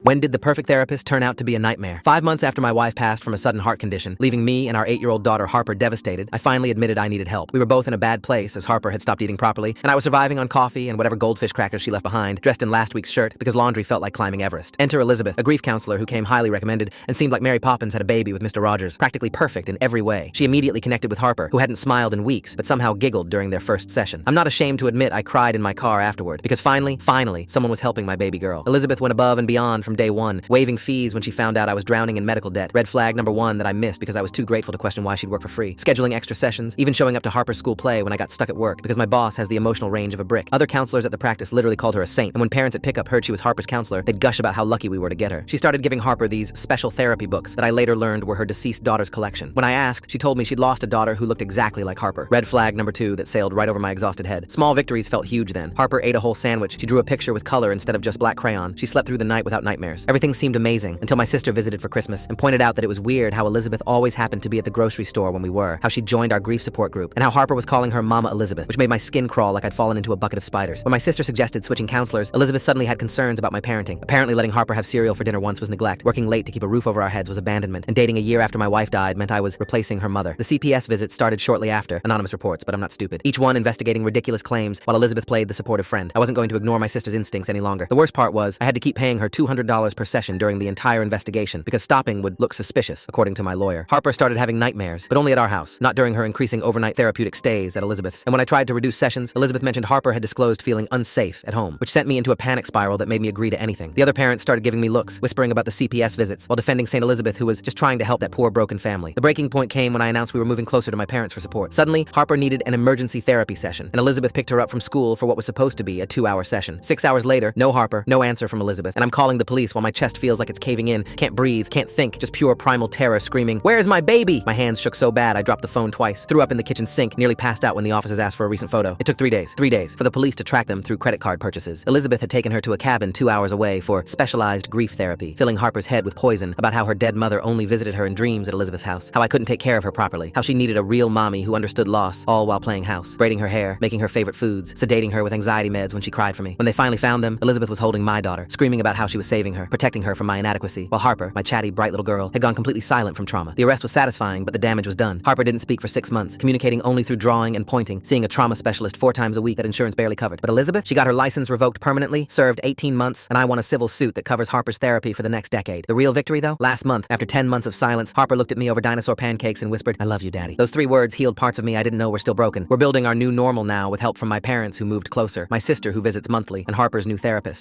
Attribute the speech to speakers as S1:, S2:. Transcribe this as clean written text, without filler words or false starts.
S1: When did the perfect therapist turn out to be a nightmare? 5 months after my wife passed from a sudden heart condition, leaving me and our 8-year-old daughter Harper devastated, I finally admitted I needed help. We were both in a bad place as Harper had stopped eating properly, and I was surviving on coffee and whatever goldfish crackers she left behind, dressed in last week's shirt because laundry felt like climbing Everest. Enter Elizabeth, a grief counselor who came highly recommended and seemed like Mary Poppins had a baby with Mr. Rogers, practically perfect in every way. She immediately connected with Harper, who hadn't smiled in weeks, but somehow giggled during their first session. I'm not ashamed to admit I cried in my car afterward, because finally, someone was helping my baby girl. Elizabeth went above and beyond from day one, waiving fees when she found out I was drowning in medical debt. Red flag number 1 that I missed because I was too grateful to question why she'd work for free. Scheduling extra sessions, even showing up to Harper's school play when I got stuck at work because my boss has the emotional range of a brick. Other counselors at the practice literally called her a saint, and when parents at pickup heard she was Harper's counselor, they'd gush about how lucky we were to get her. She started giving Harper these special therapy books that I later learned were her deceased daughter's collection. When I asked, she told me she'd lost a daughter who looked exactly like Harper. Red flag number 2 that sailed right over my exhausted head. Small victories felt huge then. Harper ate a whole sandwich. She drew a picture with color instead of just black crayon. She slept through the night without nightmares. Everything seemed amazing until my sister visited for Christmas and pointed out that it was weird how Elizabeth always happened to be at the grocery store when we were, how she joined our grief support group, and how Harper was calling her Mama Elizabeth, which made my skin crawl like I'd fallen into a bucket of spiders. When my sister suggested switching counselors, Elizabeth suddenly had concerns about my parenting. Apparently letting Harper have cereal for dinner once was neglect, working late to keep a roof over our heads was abandonment, and dating a year after my wife died meant I was replacing her mother. The CPS visits started shortly after, anonymous reports, but I'm not stupid. Each one investigating ridiculous claims while Elizabeth played the supportive friend. I wasn't going to ignore my sister's instincts any longer. The worst part was, I had to keep paying her $200 per session during the entire investigation because stopping would look suspicious, according to my lawyer. Harper started having nightmares, but only at our house, not during her increasing overnight therapeutic stays at Elizabeth's. And when I tried to reduce sessions, Elizabeth mentioned Harper had disclosed feeling unsafe at home, which sent me into a panic spiral that made me agree to anything. The other parents started giving me looks, whispering about the CPS visits, while defending St. Elizabeth, who was just trying to help that poor broken family. The breaking point came when I announced we were moving closer to my parents for support. Suddenly, Harper needed an emergency therapy session, and Elizabeth picked her up from school for what was supposed to be a 2-hour session. 6 hours later, no Harper, no answer from Elizabeth, and I'm calling the police while my chest feels like it's caving in, can't breathe, can't think, just pure primal terror screaming, "Where's my baby?" My hands shook so bad I dropped the phone twice, threw up in the kitchen sink, nearly passed out when the officers asked for a recent photo. It took 3 days for the police to track them through credit card purchases. Elizabeth had taken her to a cabin 2 hours away for specialized grief therapy, filling Harper's head with poison about how her dead mother only visited her in dreams at Elizabeth's house, how I couldn't take care of her properly, how she needed a real mommy who understood loss, all while playing house, braiding her hair, making her favorite foods, sedating her with anxiety meds when she cried for me. When they finally found them, Elizabeth was holding my daughter, screaming about how she was saving her, protecting her from my inadequacy, while Harper, my chatty, bright little girl, had gone completely silent from trauma. The arrest was satisfying, but the damage was done. Harper didn't speak for 6 months, communicating only through drawing and pointing, seeing a trauma specialist 4 times a week that insurance barely covered. But Elizabeth, she got her license revoked permanently, served 18 months, and I won a civil suit that covers Harper's therapy for the next decade. The real victory, though? Last month, after 10 months of silence, Harper looked at me over dinosaur pancakes and whispered, "I love you, Daddy." Those 3 words healed parts of me I didn't know were still broken. We're building our new normal now with help from my parents who moved closer, my sister who visits monthly, and Harper's new therapist.